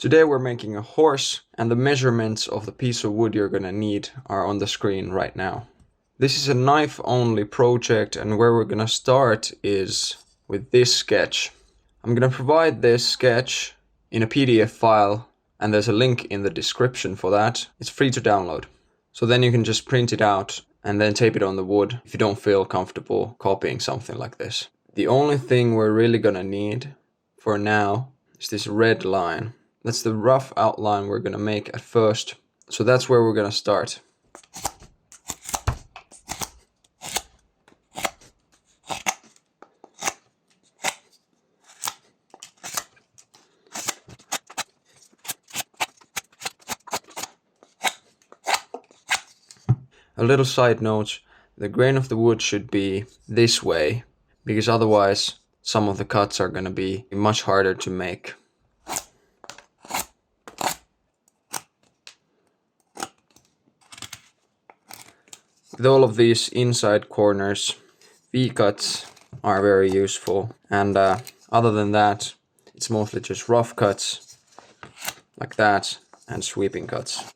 Today we're making a horse, and the measurements of the piece of wood you're gonna need are on the screen right now. This is a knife-only project, and where we're gonna start is with this sketch. I'm gonna provide this sketch in a PDF file, and there's a link in the description for that. It's free to download. So then you can just print it out and then tape it on the wood if you don't feel comfortable copying something like this. The only thing we're really gonna need for now is this red line. That's the rough outline we're gonna make at first. So that's where we're gonna start. A little side note, the grain of the wood should be this way, because otherwise some of the cuts are gonna be much harder to make. With all of these inside corners, V-cuts are very useful, and other than that, it's mostly just rough cuts, like that, and sweeping cuts.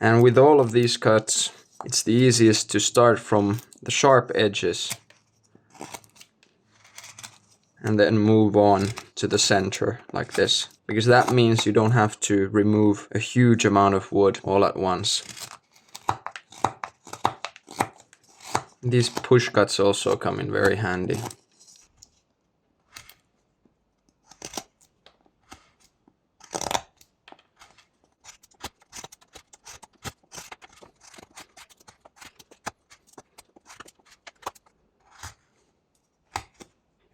And with all of these cuts, it's the easiest to start from the sharp edges and then move on to the center like this, because that means you don't have to remove a huge amount of wood all at once. These push cuts also come in very handy.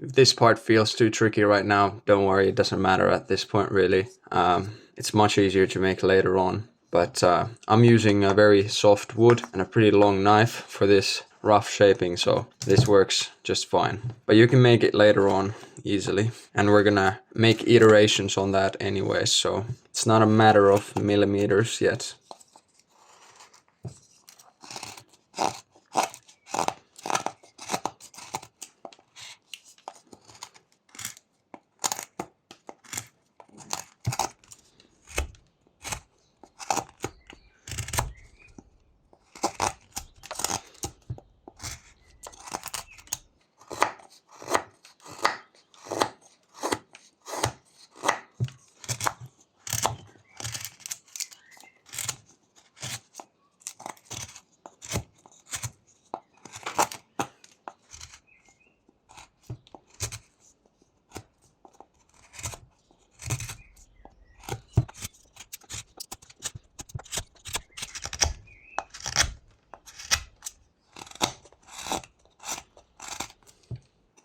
If this part feels too tricky right now, don't worry, it doesn't matter at this point really. It's much easier to make later on. But I'm using a very soft wood and a pretty long knife for this rough shaping, so this works just fine. But you can make it later on easily. And we're gonna make iterations on that anyway, so it's not a matter of millimeters yet.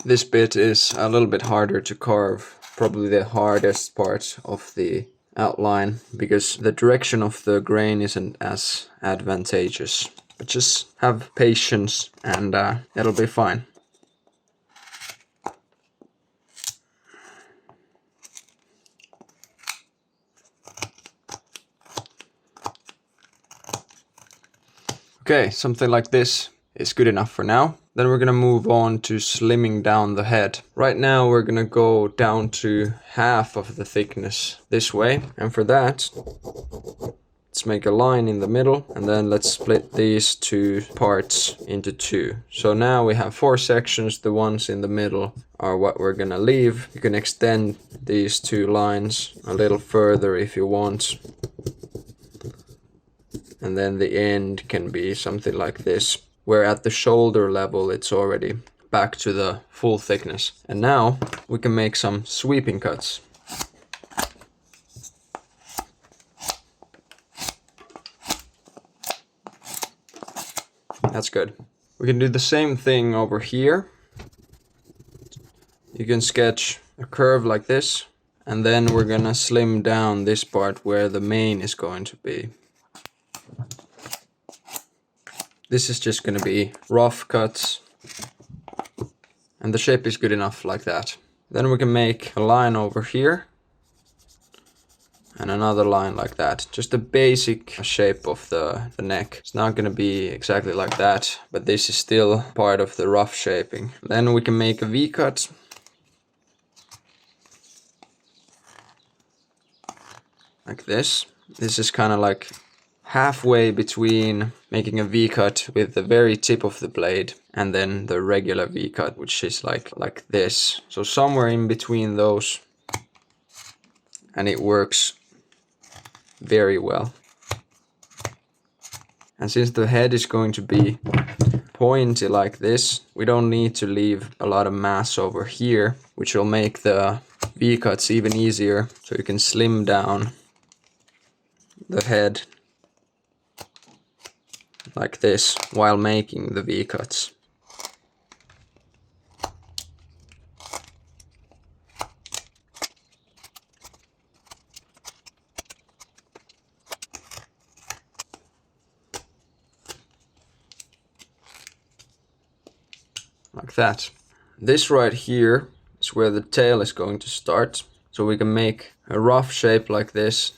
This bit is a little bit harder to carve, probably the hardest part of the outline, because the direction of the grain isn't as advantageous. But just have patience and it'll be fine. Okay, something like this is good enough for now. Then we're gonna move on to slimming down the head. Right now we're gonna go down to half of the thickness this way, and for that let's make a line in the middle, and then let's split these two parts into two. So now we have 4 sections. The ones in the middle are what we're gonna leave. You can extend these 2 lines a little further if you want, and then the end can be something like this, where at the shoulder level it's already back to the full thickness. And now we can make some sweeping cuts. That's good. We can do the same thing over here. You can sketch a curve like this, and then we're gonna slim down this part where the mane is going to be. This is just gonna be rough cuts, and the shape is good enough like that. Then we can make a line over here, and another line like that. Just the basic shape of the neck. It's not gonna be exactly like that, but this is still part of the rough shaping. Then we can make a V-cut. like this. This is kind of like halfway between making a V-cut with the very tip of the blade and then the regular V-cut, which is like this. So somewhere in between those, and it works very well. And since the head is going to be pointy like this, we don't need to leave a lot of mass over here, which will make the V-cuts even easier. So you can slim down the head like this while making the V-cuts. Like that. This right here is where the tail is going to start. So we can make a rough shape like this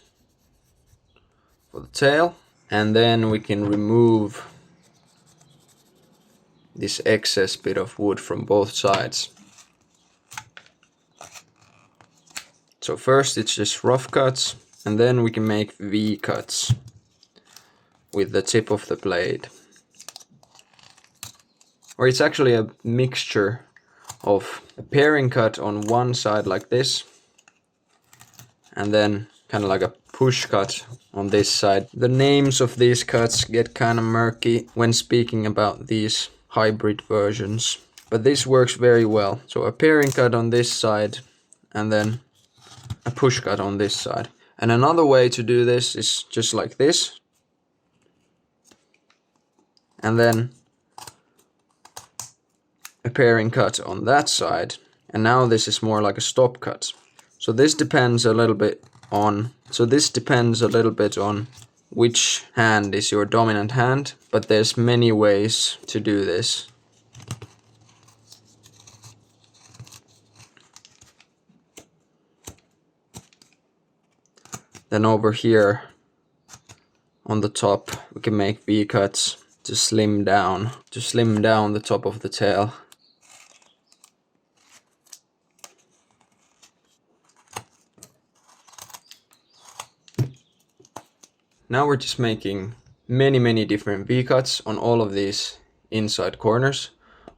for the tail, and then we can remove this excess bit of wood from both sides. So first it's just rough cuts, and then we can make V cuts with the tip of the blade. Or it's actually a mixture of a paring cut on one side like this, and then kind of like a push cut on this side. The names of these cuts get kind of murky when speaking about these hybrid versions, but this works very well. So a paring cut on this side, and then a push cut on this side. And another way to do this is just like this, and then a paring cut on that side, and now this is more like a stop cut. So this depends a little bit on which hand is your dominant hand, but there's many ways to do this. Then over here on the top we can make V cuts to slim down the top of the tail. Now we're just making many different V-cuts on all of these inside corners.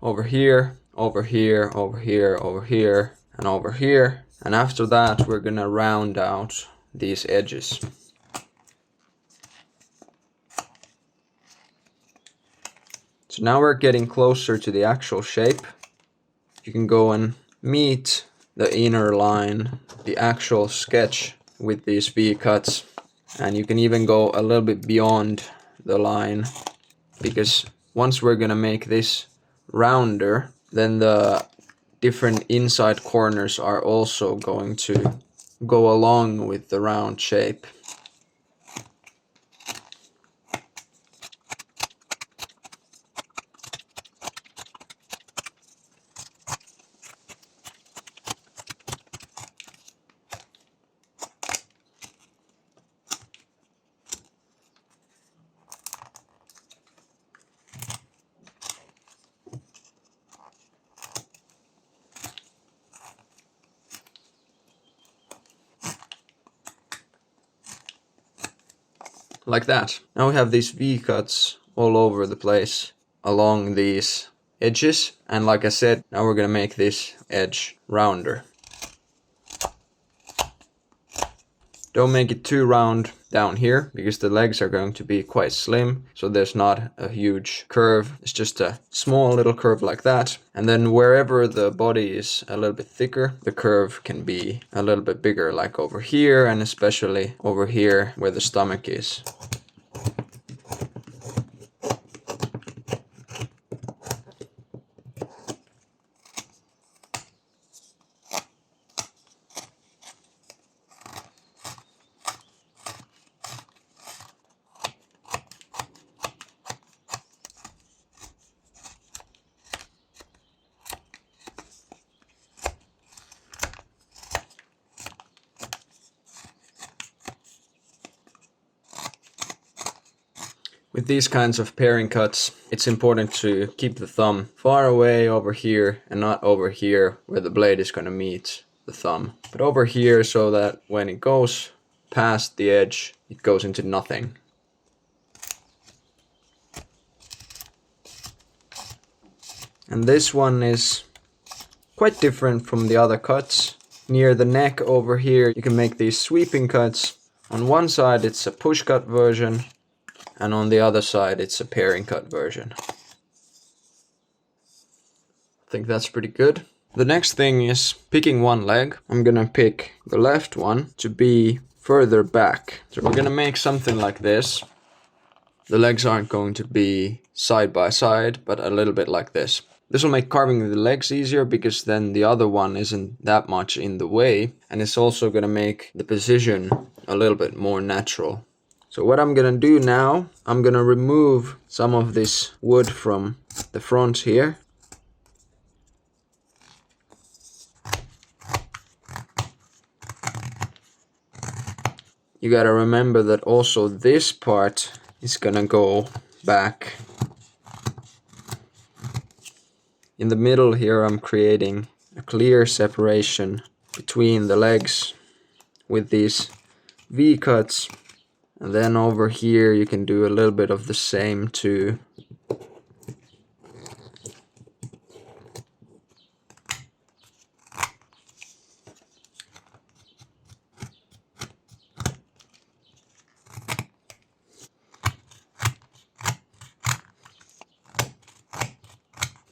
Over here, over here, over here, over here, and over here. And after that we're gonna round out these edges. So now we're getting closer to the actual shape. You can go and meet the inner line, the actual sketch with these V-cuts. And you can even go a little bit beyond the line, because once we're gonna make this rounder, then the different inside corners are also going to go along with the round shape. Like that. Now we have these V-cuts all over the place along these edges, and like I said, now we're gonna make this edge rounder. Don't make it too round down here, because the legs are going to be quite slim, so there's not a huge curve. It's just a small little curve like that. And then wherever the body is a little bit thicker, the curve can be a little bit bigger, like over here, and especially over here where the stomach is. With these kinds of paring cuts, it's important to keep the thumb far away over here and not over here where the blade is going to meet the thumb, but over here so that when it goes past the edge, it goes into nothing. And this one is quite different from the other cuts. Near the neck over here, you can make these sweeping cuts. On one side it's a push cut version, and on the other side it's a paring cut version. I think that's pretty good. The next thing is picking one leg. I'm gonna pick the left one to be further back. So we're gonna make something like this. The legs aren't going to be side by side, but a little bit like this. This will make carving the legs easier because then the other one isn't that much in the way, and it's also gonna make the position a little bit more natural. So what I'm gonna do now, I'm gonna remove some of this wood from the front here. You gotta remember that also this part is gonna go back. In the middle here I'm creating a clear separation between the legs with these V-cuts, and then over here you can do a little bit of the same too.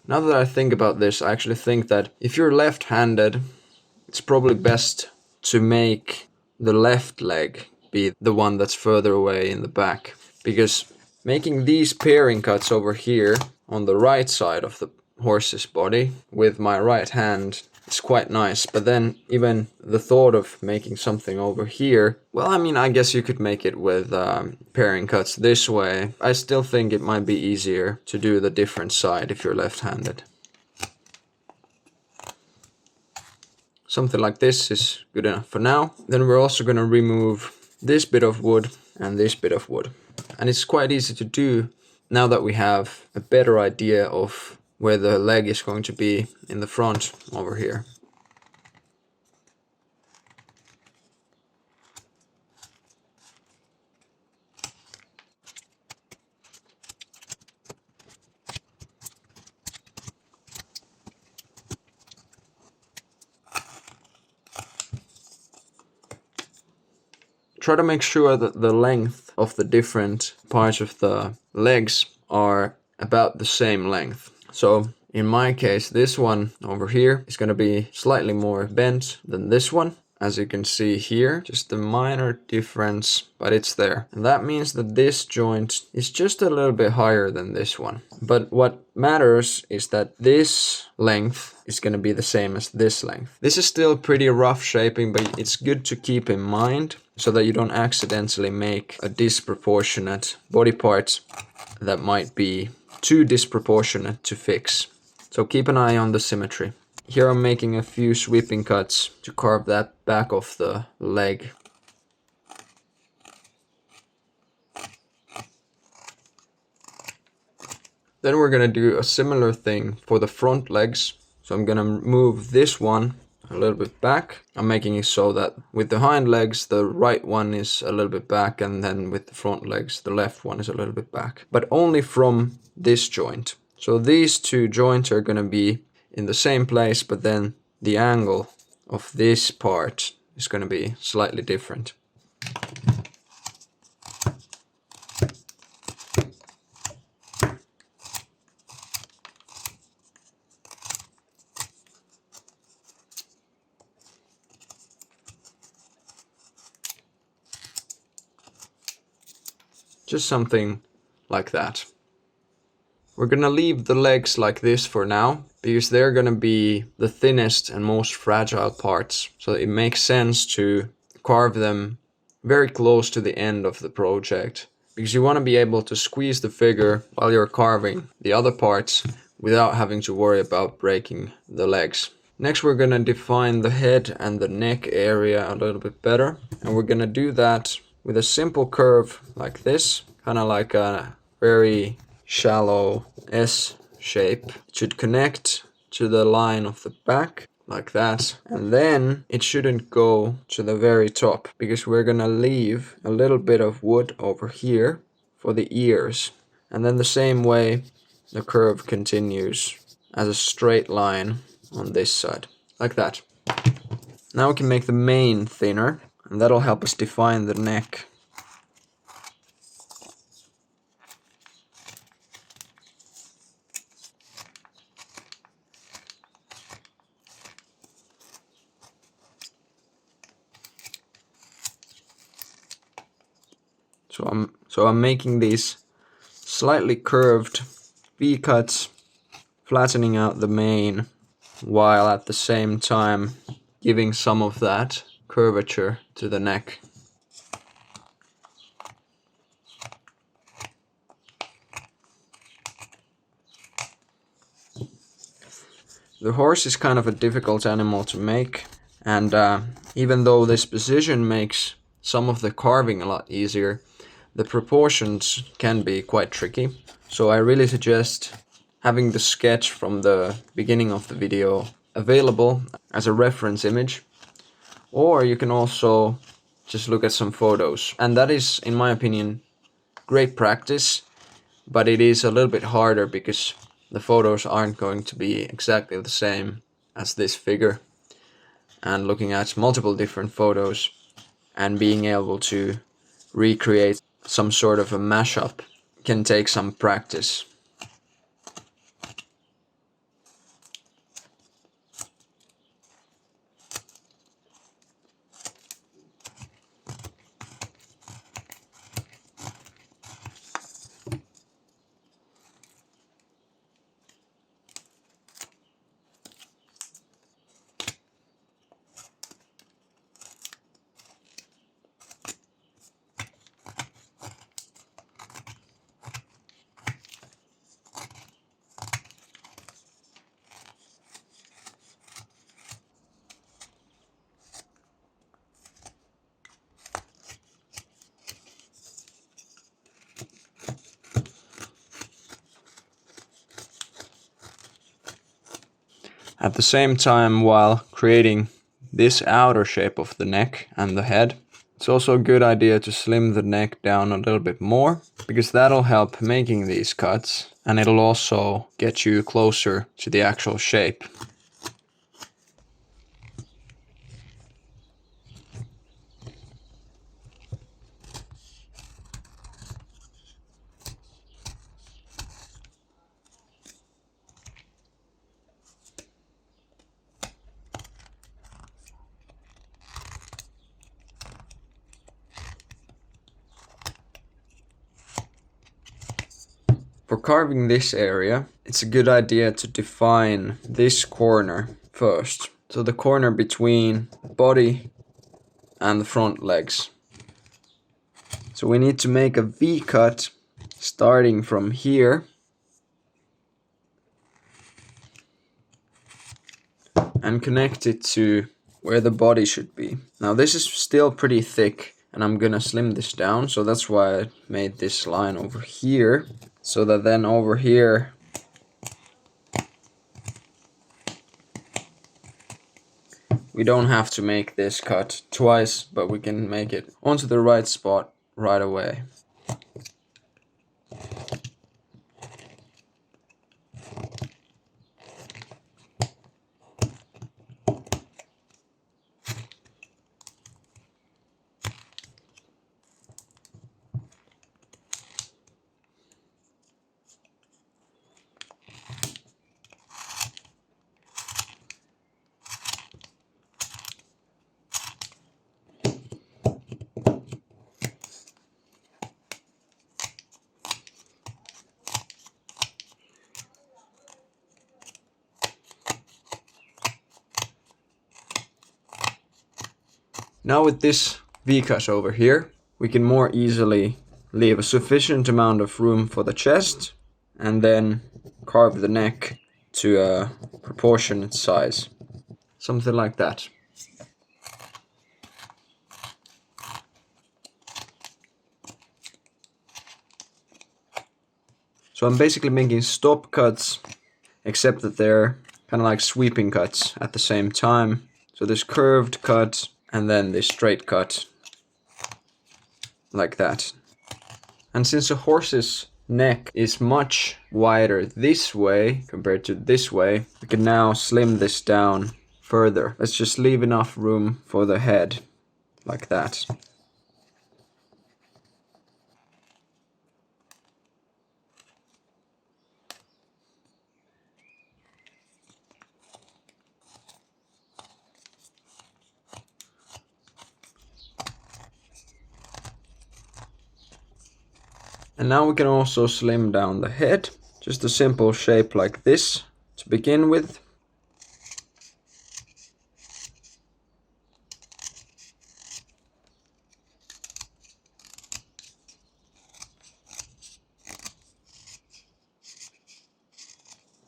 Now that I think about this, I actually think that if you're left-handed, it's probably best to make the left leg be the one that's further away in the back. Because making these paring cuts over here on the right side of the horse's body with my right hand is quite nice. But then even the thought of making something over here, well, I mean, I guess you could make it with paring cuts this way. I still think it might be easier to do the different side if you're left-handed. Something like this is good enough for now. Then we're also going to remove this bit of wood and this bit of wood. And it's quite easy to do now that we have a better idea of where the leg is going to be in the front over here. Try to make sure that the length of the different parts of the legs are about the same length. So in my case, this one over here is going to be slightly more bent than this one. As you can see here, just a minor difference, but it's there. And that means that this joint is just a little bit higher than this one. But what matters is that this length is going to be the same as this length. This is still pretty rough shaping, but it's good to keep in mind so that you don't accidentally make a disproportionate body part that might be too disproportionate to fix. So keep an eye on the symmetry. Here I'm making a few sweeping cuts to carve that back of the leg. Then we're gonna do a similar thing for the front legs. So I'm gonna move this one a little bit back. I'm making it so that with the hind legs, the right one is a little bit back, and then with the front legs, the left one is a little bit back. But only from this joint. So these two joints are gonna be in the same place, but then the angle of this part is going to be slightly different. Just something like that. We're gonna leave the legs like this for now, because they're gonna be the thinnest and most fragile parts. So it makes sense to carve them very close to the end of the project, because you want to be able to squeeze the figure while you're carving the other parts without having to worry about breaking the legs. Next we're gonna define the head and the neck area a little bit better, and we're gonna do that with a simple curve like this, kind of like a very shallow S shape. It should connect to the line of the back like that. And then it shouldn't go to the very top because we're gonna leave a little bit of wood over here for the ears. And then the same way the curve continues as a straight line on this side, like that. Now we can make the mane thinner, and that'll help us define the neck. So I'm making these slightly curved V-cuts, flattening out the mane, while at the same time giving some of that curvature to the neck. The horse is kind of a difficult animal to make, and even though this position makes some of the carving a lot easier, the proportions can be quite tricky. So I really suggest having the sketch from the beginning of the video available as a reference image, or you can also just look at some photos. And that is, in my opinion, great practice, but it is a little bit harder because the photos aren't going to be exactly the same as this figure. And looking at multiple different photos and being able to recreate some sort of a mashup can take some practice. At the same time, while creating this outer shape of the neck and the head, it's also a good idea to slim the neck down a little bit more, because that'll help making these cuts, and it'll also get you closer to the actual shape. For carving this area, it's a good idea to define this corner first. So the corner between the body and the front legs. So we need to make a V-cut starting from here and connect it to where the body should be. Now this is still pretty thick, and I'm gonna slim this down, so that's why I made this line over here, so that then over here we don't have to make this cut twice, but we can make it onto the right spot right away. Now with this V-cut over here, we can more easily leave a sufficient amount of room for the chest and then carve the neck to a proportionate size. Something like that. So I'm basically making stop cuts, except that they're kind of like sweeping cuts at the same time. So this curved cut and then this straight cut, like that. And since a horse's neck is much wider this way compared to this way, we can now slim this down further. Let's just leave enough room for the head, like that. And now we can also slim down the head. Just a simple shape like this to begin with.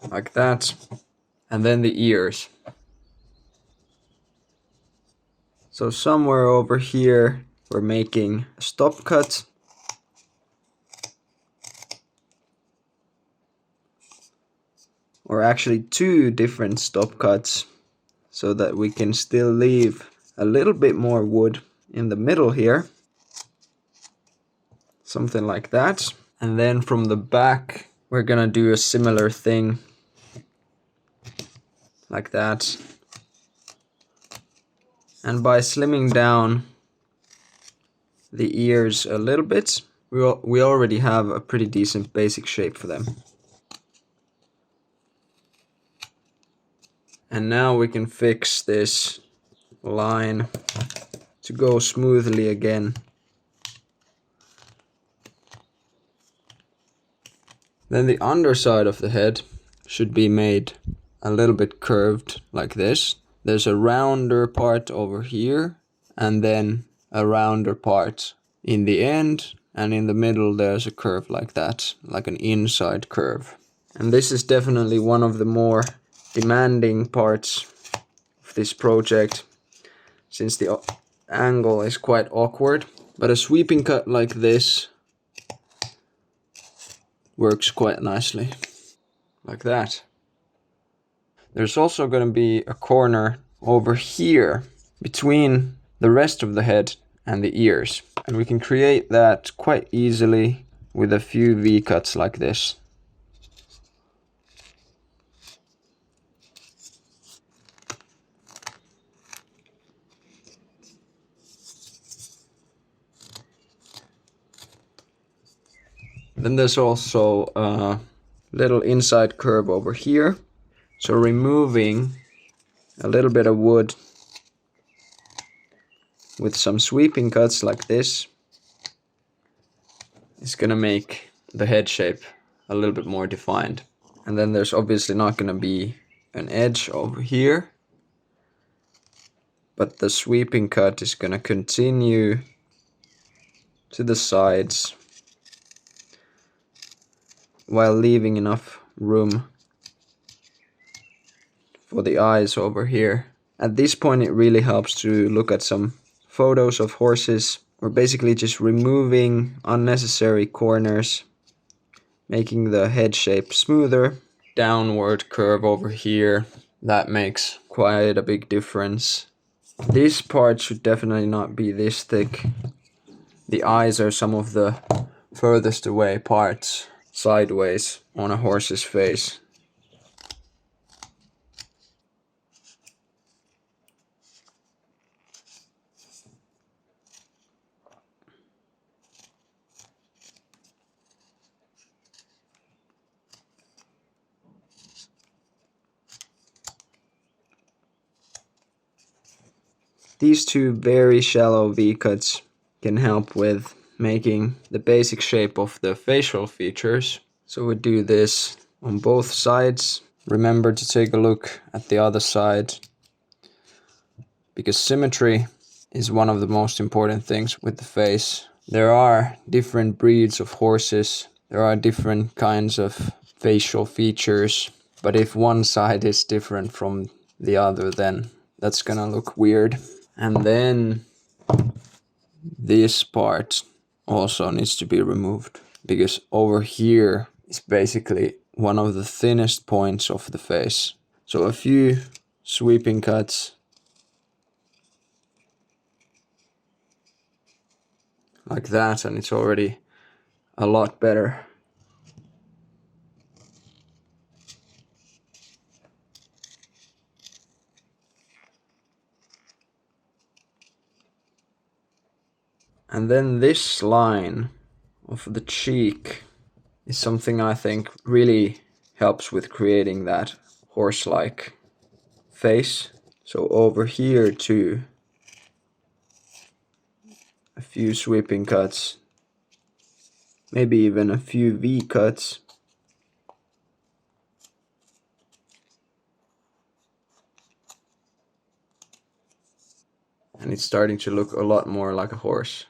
Like that. And then the ears. So somewhere over here we're making a stop cut. Or actually two different stop cuts, so that we can still leave a little bit more wood in the middle here. Something like that. And then from the back we're gonna do a similar thing, like that. And by slimming down the ears a little bit, we already have a pretty decent basic shape for them. And now we can fix this line to go smoothly again. Then the underside of the head should be made a little bit curved like this. There's a rounder part over here and then a rounder part in the end, and in the middle there's a curve like that, like an inside curve. And this is definitely one of the more demanding parts of this project, since the angle is quite awkward. But a sweeping cut like this works quite nicely, like that. There's also going to be a corner over here between the rest of the head and the ears, and we can create that quite easily with a few V-cuts like this. Then there's also a little inside curve over here. So removing a little bit of wood with some sweeping cuts like this is gonna make the head shape a little bit more defined. And then there's obviously not gonna be an edge over here, but the sweeping cut is gonna continue to the sides while leaving enough room for the eyes over here. At this point it really helps to look at some photos of horses. We're basically just removing unnecessary corners, making the head shape smoother. Downward curve over here, that makes quite a big difference. This part should definitely not be this thick. The eyes are some of the furthest away parts sideways on a horse's face. These two very shallow V-cuts can help with making the basic shape of the facial features. So we do this on both sides. Remember to take a look at the other side, because symmetry is one of the most important things with the face. There are different breeds of horses. There are different kinds of facial features. But if one side is different from the other, then that's gonna look weird. And then this part also needs to be removed, because over here is basically one of the thinnest points of the face. So a few sweeping cuts like that, and it's already a lot better. And then this line of the cheek is something I think really helps with creating that horse-like face. So over here too, a few sweeping cuts, maybe even a few V cuts. And it's starting to look a lot more like a horse.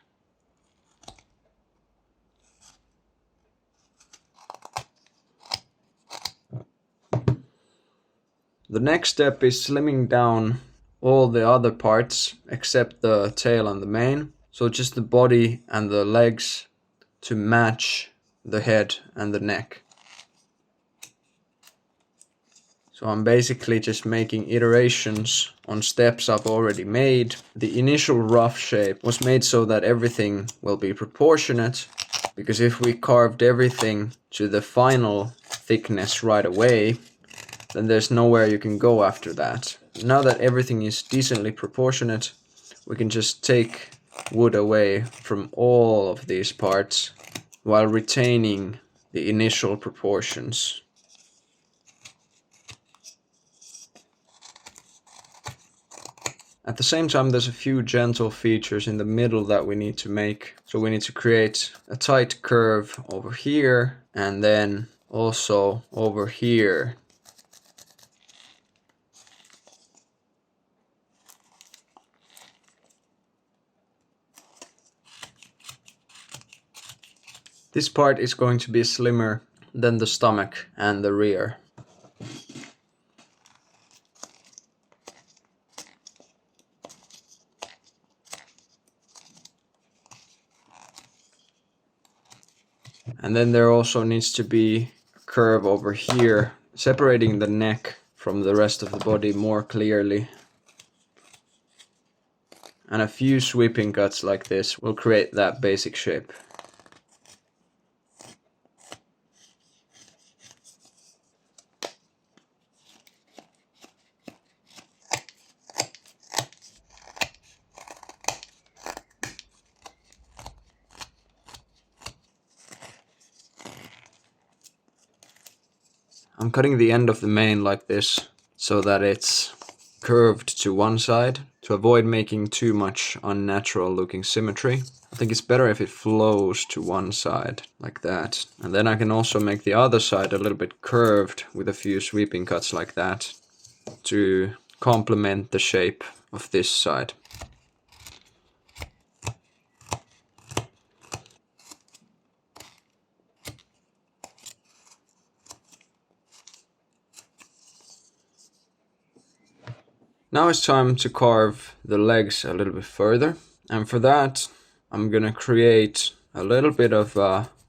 The next step is slimming down all the other parts except the tail and the mane. So just the body and the legs to match the head and the neck. So I'm basically just making iterations on steps I've already made. The initial rough shape was made so that everything will be proportionate, because if we carved everything to the final thickness right away, then there's nowhere you can go after that. Now that everything is decently proportionate, we can just take wood away from all of these parts while retaining the initial proportions. At the same time, there's a few gentle features in the middle that we need to make. So we need to create a tight curve over here and then also over here. This part is going to be slimmer than the stomach and the rear. And then there also needs to be a curve over here, separating the neck from the rest of the body more clearly. And a few sweeping cuts like this will create that basic shape. I'm cutting the end of the mane like this so that it's curved to one side to avoid making too much unnatural looking symmetry. I think it's better if it flows to one side like that. And then I can also make the other side a little bit curved with a few sweeping cuts like that to complement the shape of this side. Now it's time to carve the legs a little bit further, and for that I'm gonna create a little bit of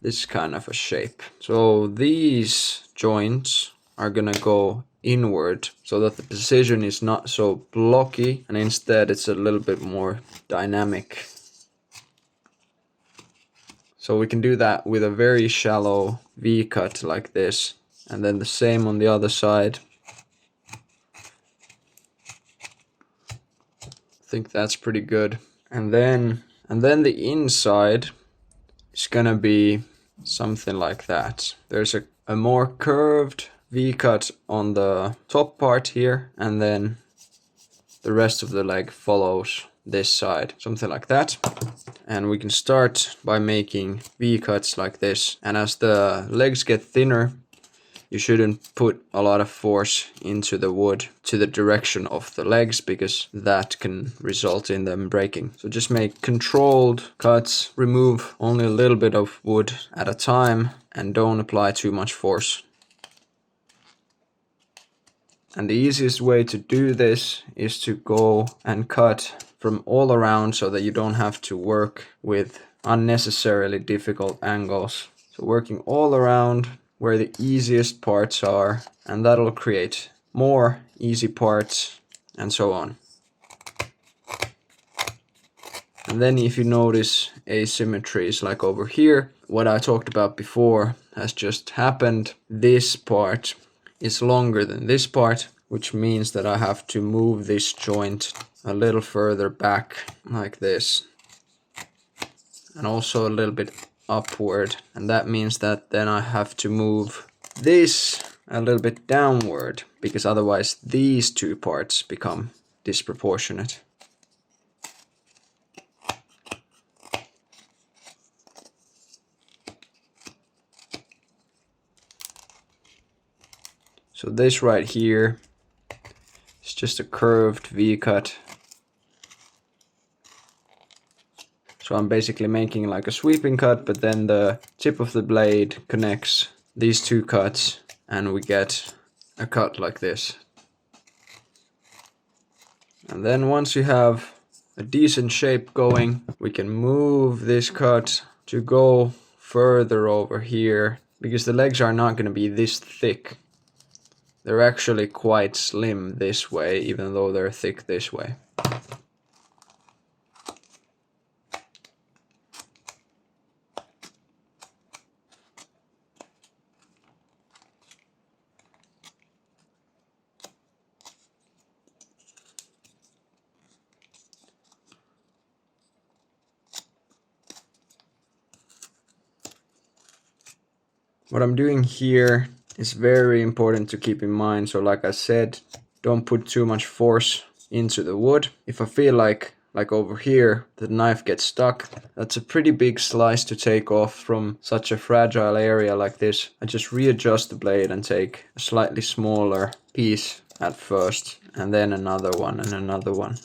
this kind of a shape. So these joints are gonna go inward so that the precision is not so blocky, and instead it's a little bit more dynamic. So we can do that with a very shallow V cut like this, and then the same on the other side. I think that's pretty good. And then the inside is gonna be something like that. There's a more curved V cut on the top part here, and then the rest of the leg follows this side, something like that. And we can start by making V cuts like this. And as the legs get thinner, you shouldn't put a lot of force into the wood to the direction of the legs, because that can result in them breaking. So just make controlled cuts, remove only a little bit of wood at a time, and don't apply too much force. And the easiest way to do this is to go and cut from all around so that you don't have to work with unnecessarily difficult angles. So working all around where the easiest parts are, and that'll create more easy parts, and so on. And then if you notice asymmetries like over here, what I talked about before has just happened. This part is longer than this part, which means that I have to move this joint a little further back like this. And also a little bit upward. And that means that then I have to move this a little bit downward, because otherwise these two parts become disproportionate. So this right here is just a curved V-cut. So I'm basically making like a sweeping cut, but then the tip of the blade connects these two cuts and we get a cut like this. And then once you have a decent shape going, we can move this cut to go further over here, because the legs are not going to be this thick. They're actually quite slim this way, even though they're thick this way. What I'm doing here is very important to keep in mind. So like I said, don't put too much force into the wood. If I feel like over here, the knife gets stuck, that's a pretty big slice to take off from such a fragile area like this. I just readjust the blade and take a slightly smaller piece at first, and then another one and another one.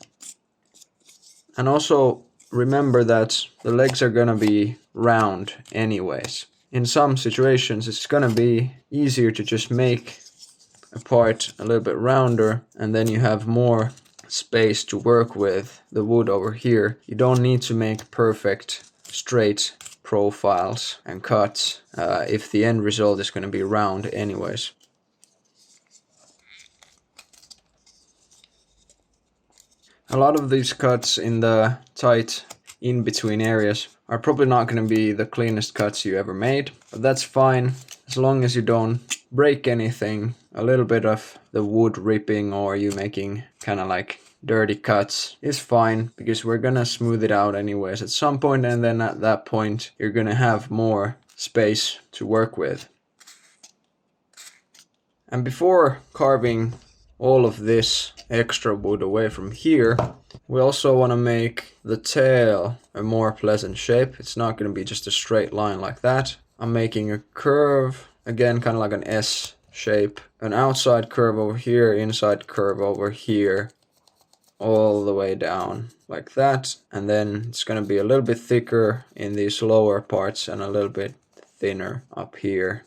And also remember that the legs are gonna be round anyways. In some situations, it's gonna be easier to just make a part a little bit rounder, and then you have more space to work with the wood over here. You don't need to make perfect straight profiles and cuts if the end result is gonna be round anyways. A lot of these cuts in the tight in-between areas are probably not going to be the cleanest cuts you ever made, but that's fine as long as you don't break anything. A little bit of the wood ripping or you making kind of like dirty cuts is fine, because we're gonna smooth it out anyways at some point, and then at that point you're gonna have more space to work with. And before carving all of this extra wood away from here, we also want to make the tail a more pleasant shape. It's not going to be just a straight line like that. I'm making a curve, again kind of like an S shape, an outside curve over here, inside curve over here, all the way down like that. And then it's going to be a little bit thicker in these lower parts and a little bit thinner up here.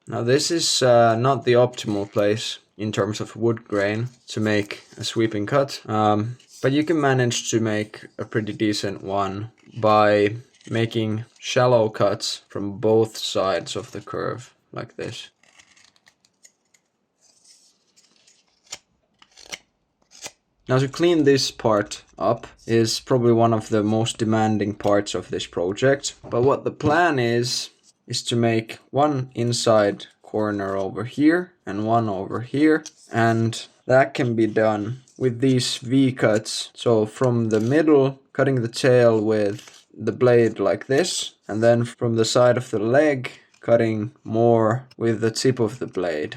Now this is not the optimal place in terms of wood grain to make a sweeping cut, but you can manage to make a pretty decent one by making shallow cuts from both sides of the curve, like this. Now to clean this part up is probably one of the most demanding parts of this project, but what the plan is to make one inside corner over here and one over here, and that can be done with these V-cuts. So from the middle, cutting the tail with the blade like this, and then from the side of the leg, cutting more with the tip of the blade.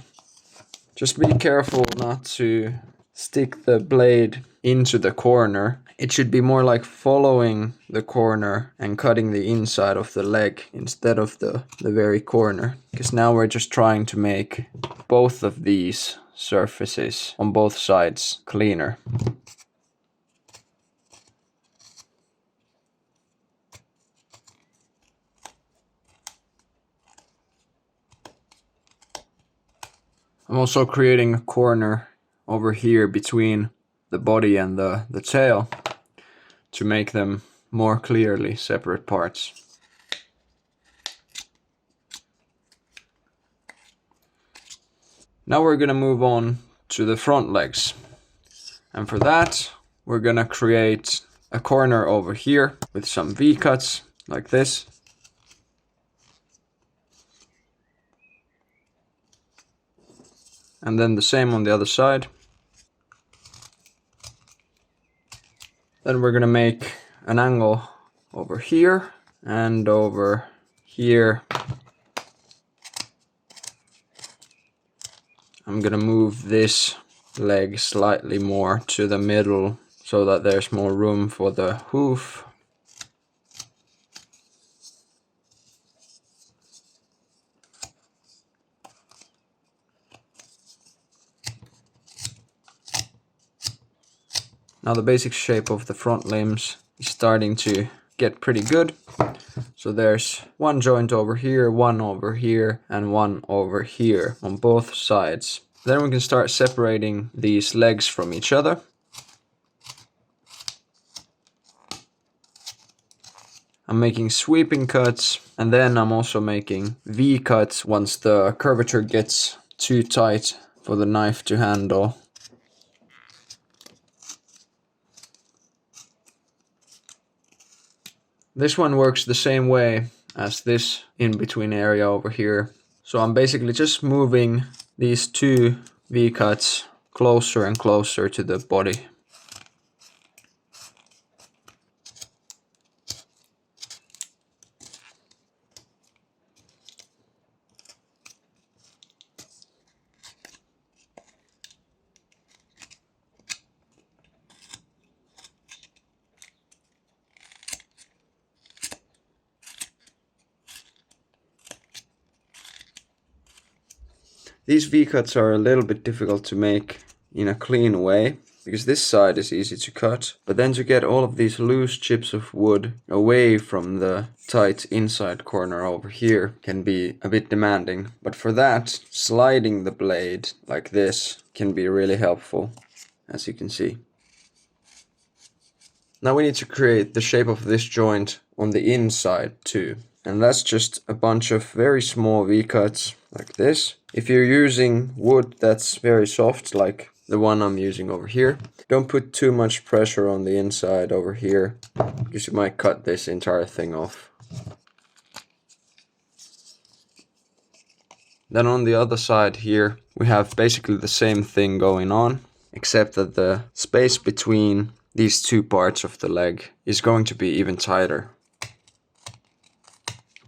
Just be careful not to stick the blade into the corner. It should be more like following the corner and cutting the inside of the leg instead of the very corner. Because now we're just trying to make both of these surfaces on both sides cleaner. I'm also creating a corner over here between the body and the tail to make them more clearly separate parts. Now we're gonna move on to the front legs. And for that, we're gonna create a corner over here with some V-cuts like this. And then the same on the other side. Then we're gonna make an angle over here and over here. I'm gonna move this leg slightly more to the middle so that there's more room for the hoof. Now the basic shape of the front limbs is starting to get pretty good. So there's one joint over here, one over here, and one over here on both sides. Then we can start separating these legs from each other. I'm making sweeping cuts, and then I'm also making V-cuts once the curvature gets too tight for the knife to handle. This one works the same way as this in-between area over here. So I'm basically just moving these two V-cuts closer and closer to the body. These V-cuts are a little bit difficult to make in a clean way, because this side is easy to cut, but then to get all of these loose chips of wood away from the tight inside corner over here can be a bit demanding. But for that, sliding the blade like this can be really helpful, as you can see. Now we need to create the shape of this joint on the inside too. And that's just a bunch of very small V-cuts like this. If you're using wood that's very soft, like the one I'm using over here, don't put too much pressure on the inside over here, because you might cut this entire thing off. Then on the other side here, we have basically the same thing going on, except that the space between these two parts of the leg is going to be even tighter.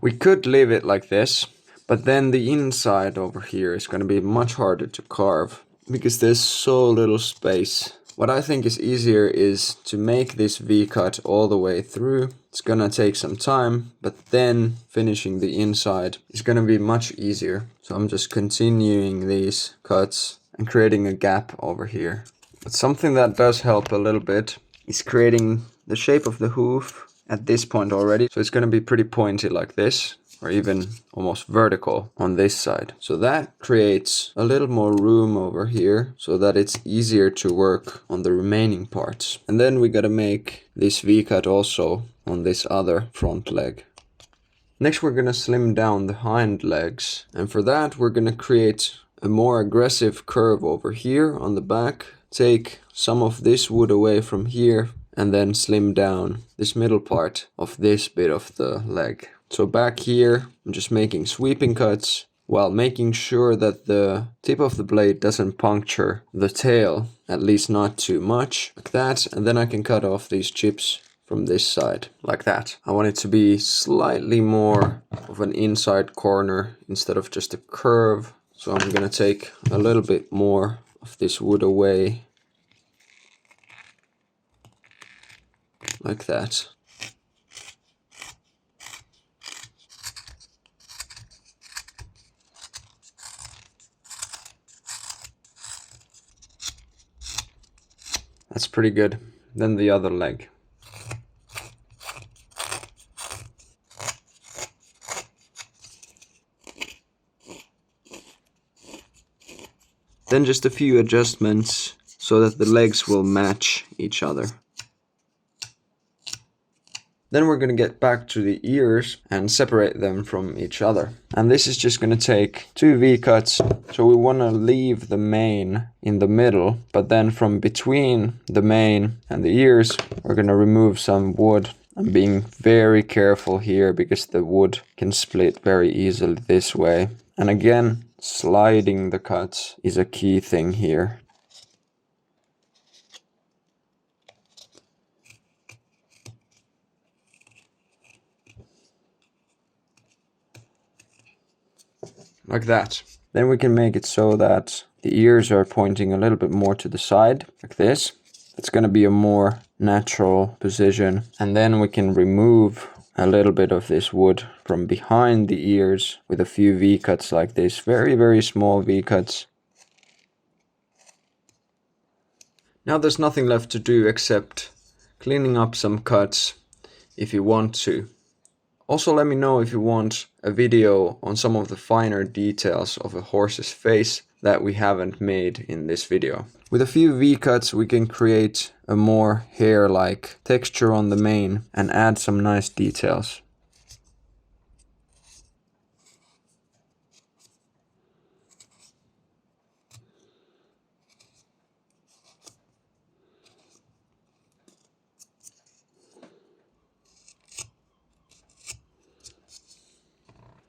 We could leave it like this, but then the inside over here is going to be much harder to carve because there's so little space. What I think is easier is to make this V-cut all the way through. It's going to take some time, but then finishing the inside is going to be much easier. So I'm just continuing these cuts and creating a gap over here. But something that does help a little bit is creating the shape of the hoof at this point already. So it's going to be pretty pointy like this, or even almost vertical on this side. So that creates a little more room over here so that it's easier to work on the remaining parts. And then we got to make this V-cut also on this other front leg. Next we're going to slim down the hind legs. And for that we're going to create a more aggressive curve over here on the back. Take some of this wood away from here and then slim down this middle part of this bit of the leg. So back here, I'm just making sweeping cuts while making sure that the tip of the blade doesn't puncture the tail, at least not too much, like that. And then I can cut off these chips from this side, like that. I want it to be slightly more of an inside corner instead of just a curve. So I'm gonna take a little bit more of this wood away, like that. That's pretty good. Then the other leg. Then just a few adjustments so that the legs will match each other. Then we're going to get back to the ears and separate them from each other. And this is just going to take 2 V-cuts. So we want to leave the mane in the middle, but then from between the mane and the ears, we're going to remove some wood. I'm being very careful here because the wood can split very easily this way. And again, sliding the cuts is a key thing here. Like that. Then we can make it so that the ears are pointing a little bit more to the side, like this. It's going to be a more natural position. And then we can remove a little bit of this wood from behind the ears with a few V-cuts like this. Very, very small V-cuts. Now there's nothing left to do except cleaning up some cuts if you want to. Also, let me know if you want a video on some of the finer details of a horse's face that we haven't made in this video. With a few V-cuts we can create a more hair-like texture on the mane and add some nice details.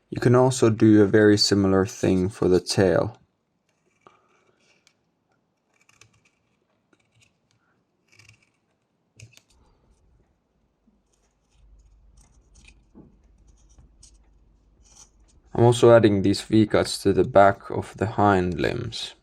You can also do a very similar thing for the tail. I'm also adding these V-cuts to the back of the hind limbs.